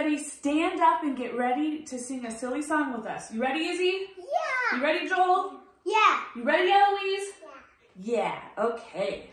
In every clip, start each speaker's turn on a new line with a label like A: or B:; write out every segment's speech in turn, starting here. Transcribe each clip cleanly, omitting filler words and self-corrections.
A: everybody stand up and get ready to sing a silly song with us. You ready, Izzy?
B: Yeah.
A: You ready, Joel?
B: Yeah.
A: You ready, Eloise? Yeah. Okay.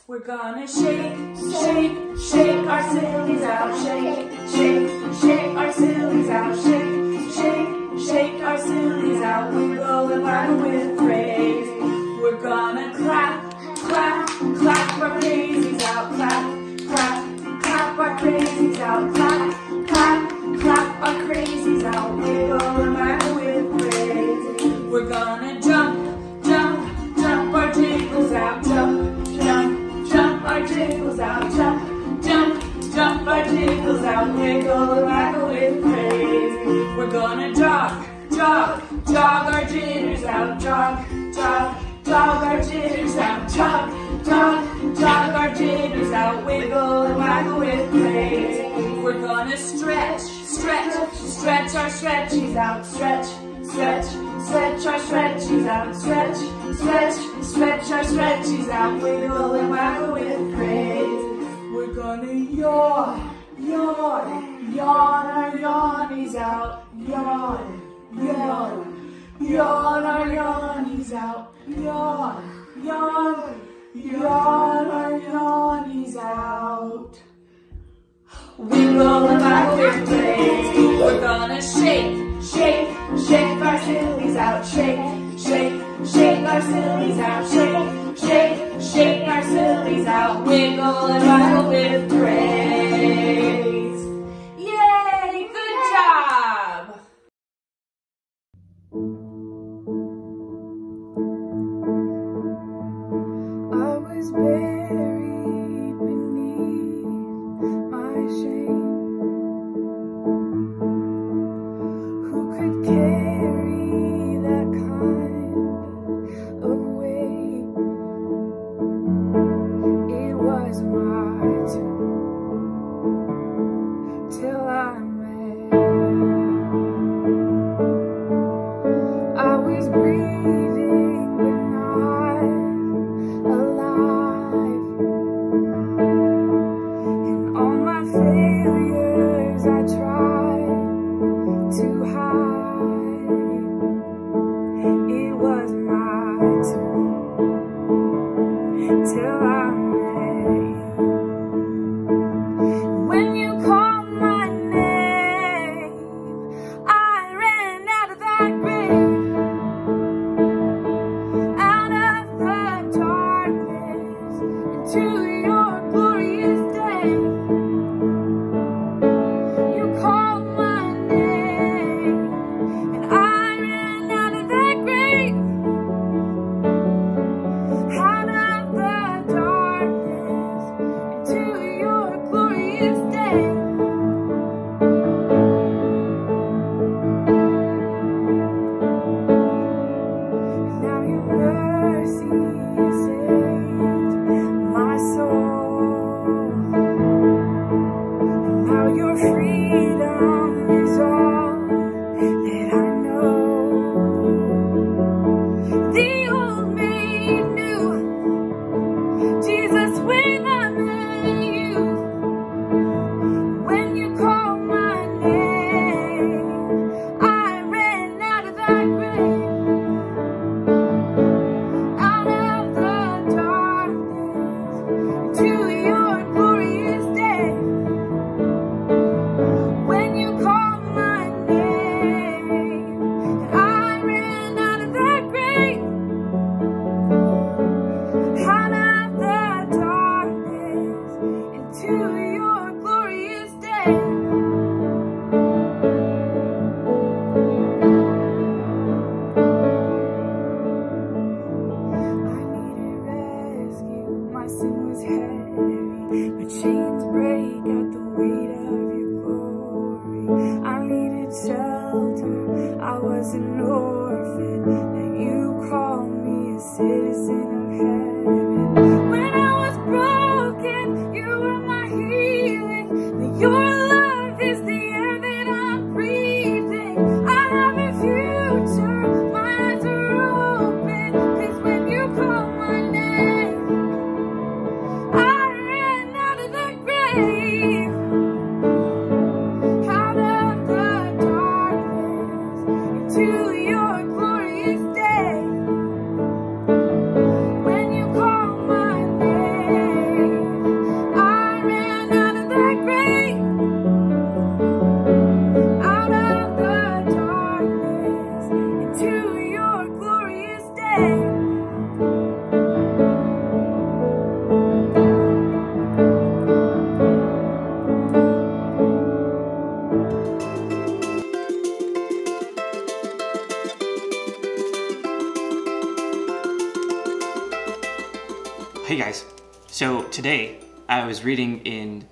A: We're gonna shake, shake, shake our sillies out. Shake, shake, shake our sillies out. Shake, shake, shake our sillies out. Wiggle and waggle with praise. We're gonna clap, clap, clap our crazies out. Clap, clap, clap our crazies out. Clap, clap, clap our crazies out. Wiggle and waggle with praise. We're gonna jump, jump, jump our jiggles out. Jump, jump, jump our jiggles out. Jump, jump, jump our jiggles out. Wiggle and waggle with praise. We're gonna jog, jog, jog our jitters out. Jog, jog, jog our jitters out. Jog, jog, jog our jitters out. Wiggle and waggle with praise. We're gonna stretch, stretch, stretch our stretchies out. Stretch, stretch, stretch our stretchies out. Stretch, stretch, stretch our stretchies out. Wiggle and waggle with praise. We're gonna yawn, yawn, yawn our yawnies out. Yawn, yawn, yawn our yawnies out. Yawn, yawn, yawn our yawnies out. Wiggle and waggle with praise. We're gonna shake, shake, shake our sillies out. Shake, shake, shake our sillies out. Shake, shake, shake our sillies out. Wiggle and waggle with praise. Yay! Good job!
C: I was buried beneath my shame. Who could carry that kind of weight? It was my turn till I met you. I was breathing but not alive, and all my failures I tried to hide. It was my turn till I met you. When you called my name, I ran out of that grave, out of the darkness into your glorious day. You called my name, and I ran out of that grave, out of the darkness into your glorious day. Now your mercy has saved my soul, and now your freedom is all that I know. The old made new, Jesus, when I met you. When you called my name, I ran out of that grave, out of the darkness to your glorious day. When you called my name, and I ran out of that grave, out of the darkness into your glorious day. I needed rescue, my sin was heavy, my chains break at the weight of your glory. I needed shelter, I was an orphan, now you call me a citizen of heaven. When I was broken, you were my healing. Now your love is the air that I'm breathing. I have a future, my eyes are open, 'cause when you call my name, I ran out of the grave. into your glorious day. When you call my name, I ran out of that grave, out of the darkness, into your glorious day.
B: Hey guys, so today I was reading in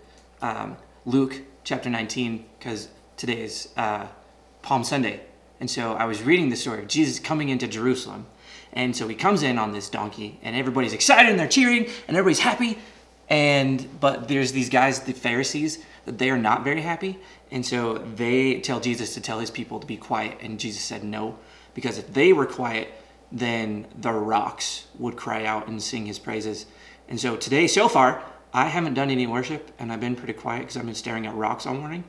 B: Luke chapter 19 because today is Palm Sunday, and so I was reading the story of Jesus coming into Jerusalem. And so he comes in on this donkey and everybody's excited and they're cheering and everybody's happy, but there's these guys, the Pharisees, that they are not very happy, and so they tell Jesus to tell his people to be quiet, and Jesus said no, because if they were quiet, then the rocks would cry out and sing his praises. And so today, so far, I haven't done any worship, and I've been pretty quiet because I've been staring at rocks all morning.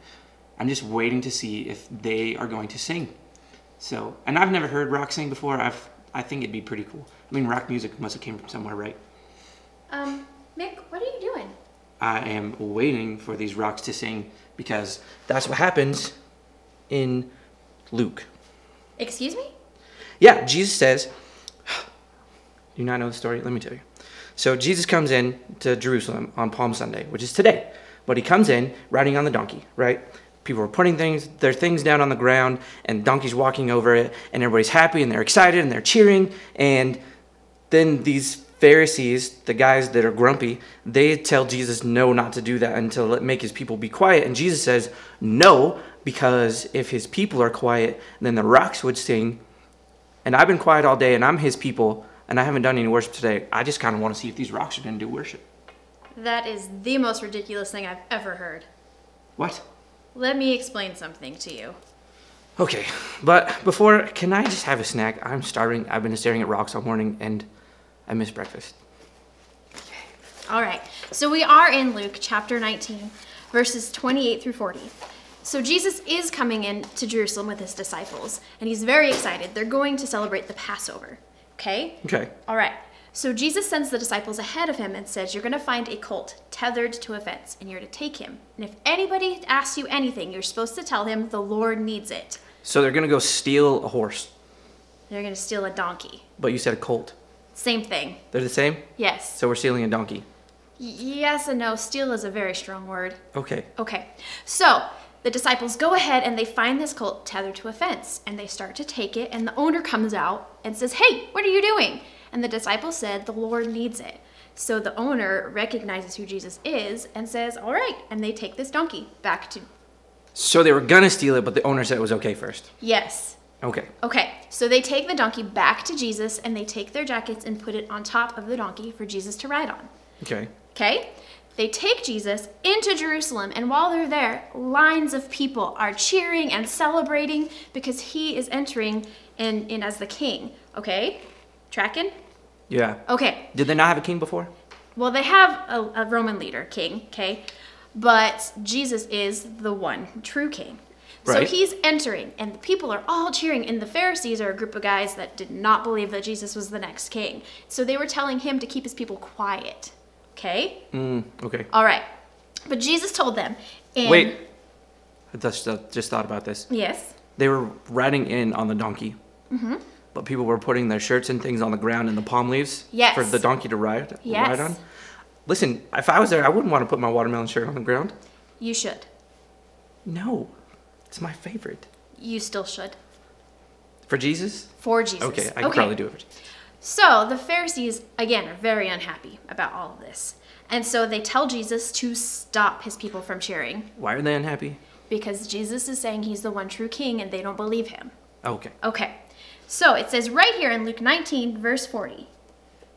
B: I'm just waiting to see if they are going to sing. So, and I've never heard rock sing before. I think it'd be pretty cool. I mean, rock music must have came from somewhere, right?
D: Mick, what are you doing?
B: I am waiting for these rocks to sing because that's what happens in Luke.
D: Excuse me?
B: Yeah, Jesus says, do you not know the story? Let me tell you. So Jesus comes in to Jerusalem on Palm Sunday, which is today. But he comes in riding on the donkey, right? People are putting their things down on the ground, and the donkey's walking over it, and everybody's happy, and they're excited, and they're cheering. And then these Pharisees, the guys that are grumpy, they tell Jesus no, not to do that, and to make his people be quiet. And Jesus says no, because if his people are quiet, then the rocks would sing. And I've been quiet all day, and I'm his people, and I haven't done any worship today. I just kind of want to see if these rocks are going to do worship.
D: That is the most ridiculous thing I've ever heard.
B: What?
D: Let me explain something to you.
B: Okay, but before, can I just have a snack? I'm starving. I've been staring at rocks all morning, and I miss breakfast.
D: All right, so we are in Luke chapter 19, verses 28 through 40. So Jesus is coming into Jerusalem with his disciples, and he's very excited. They're going to celebrate the Passover, okay?
B: Okay.
D: All right. So Jesus sends the disciples ahead of him and says, you're going to find a colt tethered to a fence, and you're to take him. And if anybody asks you anything, you're supposed to tell him the Lord needs it.
B: So they're going to go steal a horse,
D: They're going to steal a donkey.
B: but you said a colt.
D: Same thing.
B: They're the same?
D: Yes.
B: So we're stealing a donkey.
D: Yes and no. Steal is a very strong word.
B: Okay.
D: Okay. So the disciples go ahead and they find this colt tethered to a fence, and they start to take it, and the owner comes out and says, hey, what are you doing? And the disciples said, the Lord needs it. So the owner recognizes who Jesus is and says, all right, and they take this donkey back to...
B: So they were going to steal it, but the owner said it was okay first.
D: Yes.
B: Okay.
D: Okay, so they take the donkey back to Jesus, and they take their jackets and put it on top of the donkey for Jesus to ride on.
B: Okay.
D: Okay? They take Jesus into Jerusalem, and while they're there, lines of people are cheering and celebrating because he is entering in as the king. Okay? Tracking?
B: Yeah.
D: Okay.
B: Did they not have a king before?
D: Well, they have a Roman leader, king, okay? But Jesus is the one true king. So
B: Right.
D: he's entering, and the people are all cheering, and the Pharisees are a group of guys that did not believe that Jesus was the next king. So they were telling him to keep his people quiet. Okay?
B: Okay.
D: All right. But Jesus told them.
B: Wait. I just thought about this.
D: Yes.
B: They were riding in on the donkey. Mm-hmm. But people were putting their shirts and things on the ground in the palm leaves.
D: Yes.
B: For the donkey to ride
D: Yes.
B: on. Listen, if I was there, I wouldn't want to put my watermelon shirt on the ground.
D: You should.
B: No. It's my favorite.
D: You still should.
B: For Jesus?
D: For Jesus.
B: Okay, I could probably do it for Jesus.
D: So the Pharisees, again, are very unhappy about all of this. And so they tell Jesus to stop his people from cheering
B: Why are they unhappy?
D: because Jesus is saying he's the one true king and they don't believe him.
B: Okay.
D: Okay. So it says right here in Luke 19, verse 40,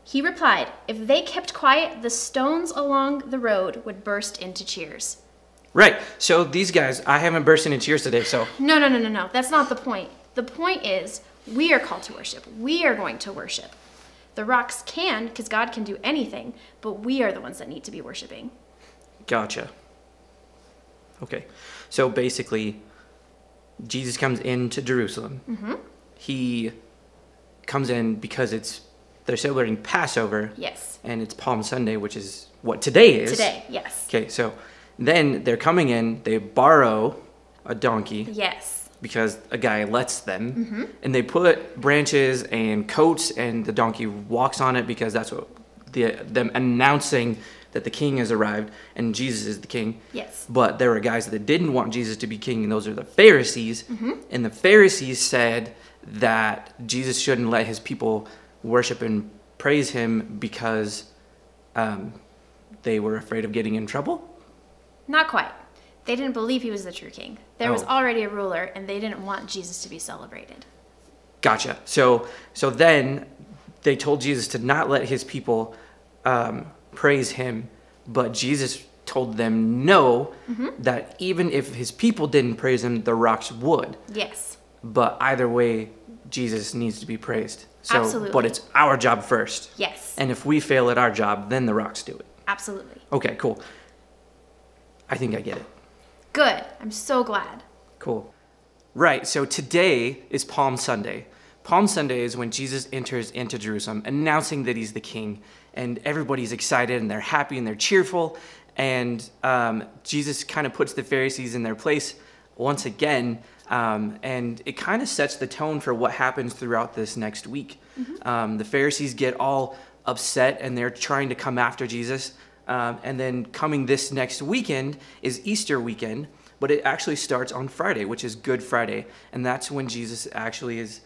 D: he replied, if they kept quiet, the stones along the road would burst into cheers.
B: Right. So these guys, I haven't burst into cheers today, so.
D: No. That's not the point. The point is we are called to worship. We are going to worship. The rocks can, because God can do anything, but we are the ones that need to be worshiping.
B: Gotcha. Okay. So basically, Jesus comes into Jerusalem.
D: Mm-hmm.
B: he comes in because they're celebrating Passover.
D: Yes.
B: And it's Palm Sunday, which is what today is.
D: Today, yes.
B: Okay, so then they're coming in, they borrow a donkey.
D: Yes.
B: Because a guy lets them, and they put branches and coats, and the donkey walks on it because that's what them announcing that the king has arrived and Jesus is the king.
D: Yes.
B: But there were guys that didn't want Jesus to be king, and those are the Pharisees. And the Pharisees said that Jesus shouldn't let his people worship and praise him because they were afraid of getting in trouble.
D: Not quite. They didn't believe he was the true king. There was
B: Oh.
D: already a ruler, and they didn't want Jesus to be celebrated.
B: Gotcha. So then they told Jesus to not let his people praise him, but Jesus told them no, that even if his people didn't praise him, the rocks would.
D: Yes.
B: But either way, Jesus needs to be praised. So,
D: Absolutely.
B: But it's our job first.
D: Yes.
B: And if we fail at our job, then the rocks do it.
D: Absolutely.
B: Okay, cool. I think I get it.
D: Good. I'm so glad.
B: Cool. Right, so today is Palm Sunday. Palm Sunday is when Jesus enters into Jerusalem, announcing that he's the king, and everybody's excited, and they're happy, and they're cheerful, and Jesus kind of puts the Pharisees in their place once again, and it kind of sets the tone for what happens throughout this next week. The Pharisees get all upset, and they're trying to come after Jesus, and then coming this next weekend is Easter weekend, but it actually starts on Friday, which is Good Friday, and that's when Jesus actually is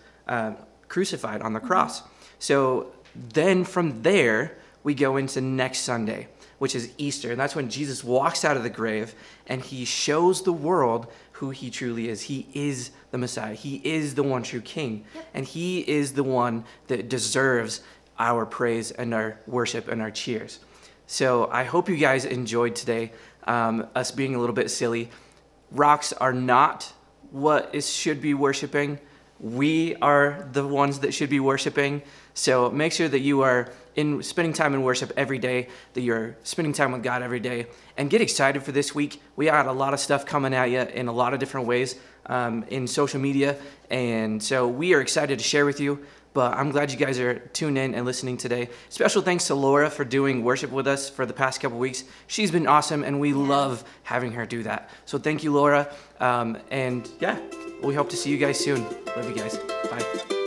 B: crucified on the cross. So then from there, we go into next Sunday, which is Easter, and that's when Jesus walks out of the grave, and he shows the world who he truly is. He is the Messiah. He is the one true king, and he is the one that deserves our praise and our worship and our cheers. So I hope you guys enjoyed today, us being a little bit silly. Rocks are not what should be worshiping. We are the ones that should be worshiping. So make sure that you are spending time in worship every day, that you're spending time with God every day, and get excited for this week. We got a lot of stuff coming at you in a lot of different ways in social media, and so we are excited to share with you. But I'm glad you guys are tuned in and listening today. Special thanks to Laura for doing worship with us for the past couple weeks. She's been awesome, and we love having her do that. So thank you, Laura. And yeah, we hope to see you guys soon. Love you guys. Bye.